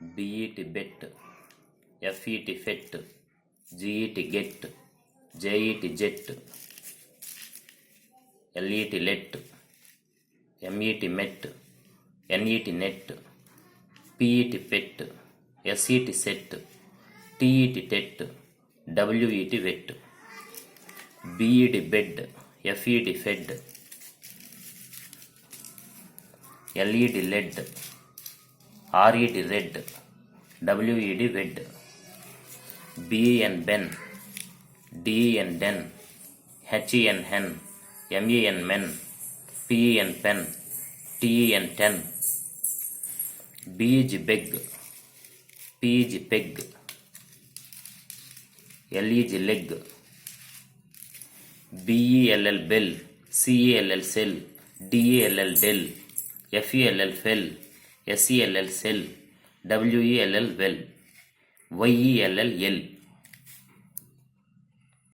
BET bet, FET fet, GET get, JET jet, LET let, MET met, NET net, PET pet, SET set, TET tet, WET wet, BED bed, FED fed, LED led, RED red, WED wed, BEN ben, DEN den, HEN hen, MEN men, PEN pen, TEN ten, BEG beg, PEG peg, LEG leg, BELL bell, CELL cell, DELL del, FELL fell, SELL cell, WELL well, YELL yell,